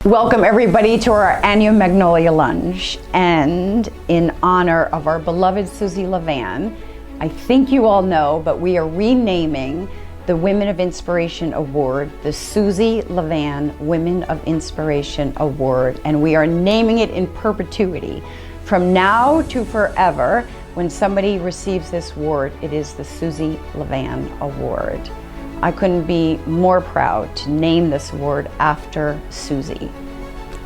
Welcome everybody to our annual Magnolia Lunch, and in honor of our beloved Susie Levan, I think you all know, but we are renaming the Women of Inspiration Award the Susie Levan Women of Inspiration Award, and we are naming it in perpetuity. From now to forever, when somebody receives this award, it is the Susie Levan Award. I couldn't be more proud to name this award after Susie,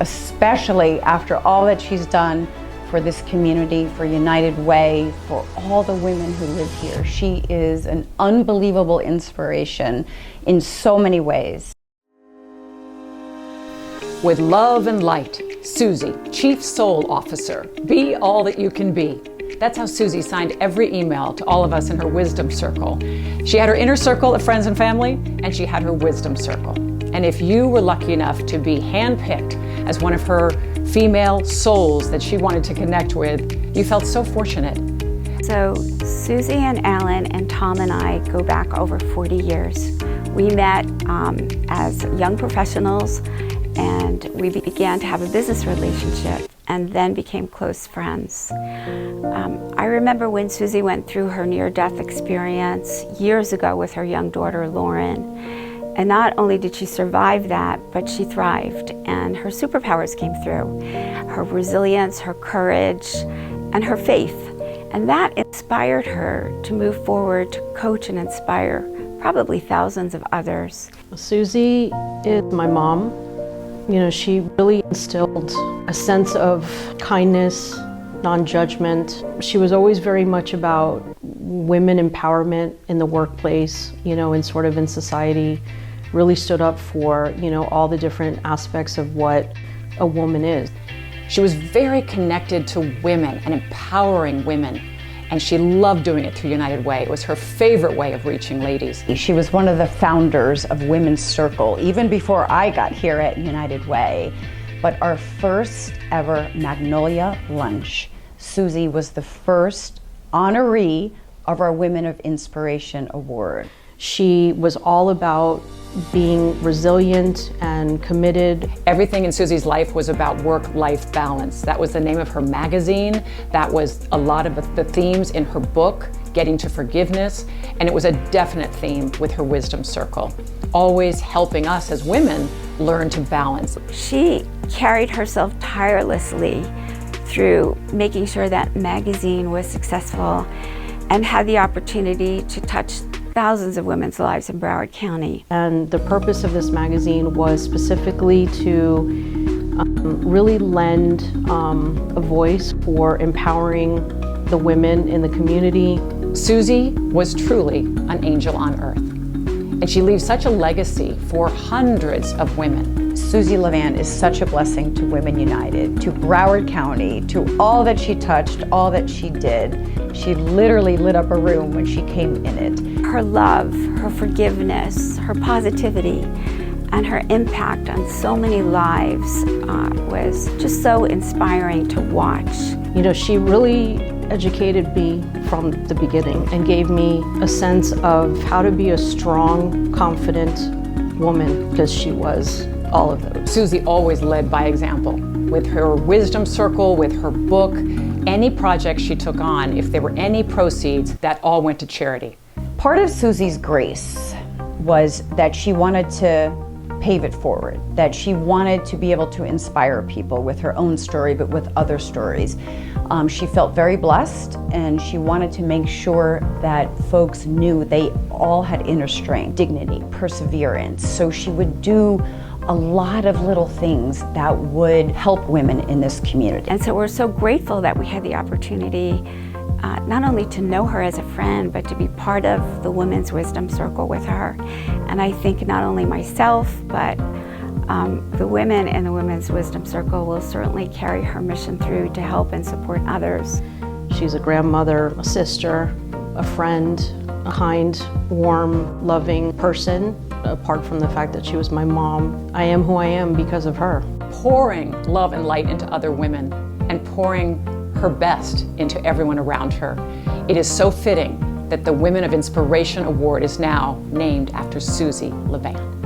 especially after all that she's done for this community, for United Way, for all the women who live here. She is an unbelievable inspiration in so many ways. With love and light, Susie, Chief Soul Officer, be all that you can be. That's how Susie signed every email to all of us in her wisdom circle. She had her inner circle of friends and family, and she had her wisdom circle. And if you were lucky enough to be handpicked as one of her female souls that she wanted to connect with, you felt so fortunate. So Susie and Alan and Tom and I go back over 40 years. We met as young professionals, and we began to have a business relationship and then became close friends. I remember when Susie went through her near-death experience years ago with her young daughter, Lauren. And not only did she survive that, but she thrived, and her superpowers came through. Her resilience, her courage, and her faith. And that inspired her to move forward to coach and inspire probably thousands of others. Susie is my mom. You know, she really instilled a sense of kindness, non-judgment. She was always very much about women empowerment in the workplace, you know, and sort of in society. Really stood up for, you know, all the different aspects of what a woman is. She was very connected to women and empowering women, and she loved doing it through United Way. It was her favorite way of reaching ladies. She was one of the founders of Women's Circle, even before I got here at United Way. But our first ever Magnolia Lunch, Susie was the first honoree of our Women of Inspiration Award. She was all about being resilient and committed. Everything in Susie's life was about work-life balance. That was the name of her magazine. That was a lot of the themes in her book, Getting to Forgiveness, and it was a definite theme with her wisdom circle, always helping us as women learn to balance. She carried herself tirelessly through making sure that magazine was successful and had the opportunity to touch thousands of women's lives in Broward County. And the purpose of this magazine was specifically to really lend a voice for empowering the women in the community. Susie was truly an angel on earth, and she leaves such a legacy for hundreds of women. Susie Levan is such a blessing to Women United, to Broward County, to all that she touched, all that she did. She literally lit up a room when she came in it. Her love, her forgiveness, her positivity, and her impact on so many lives was just so inspiring to watch. You know, she really educated me from the beginning and gave me a sense of how to be a strong, confident woman, because she was all of those. Susie always led by example. With her wisdom circle, with her book, any project she took on, if there were any proceeds, that all went to charity. Part of Susie's grace was that she wanted to pave it forward, that she wanted to be able to inspire people with her own story, but with other stories. She felt very blessed, and she wanted to make sure that folks knew they all had inner strength, dignity, perseverance. So she would do a lot of little things that would help women in this community. And so we're so grateful that we had the opportunity not only to know her as a friend, but to be part of the Women's Wisdom Circle with her. And I think not only myself, but the women in the Women's Wisdom Circle will certainly carry her mission through to help and support others. She's a grandmother, a sister, a friend, a kind, warm, loving person. Apart from the fact that she was my mom, I am who I am because of her. Pouring love and light into other women and pouring her best into everyone around her. It is so fitting that the Women of Inspiration Award is now named after Susie Levan.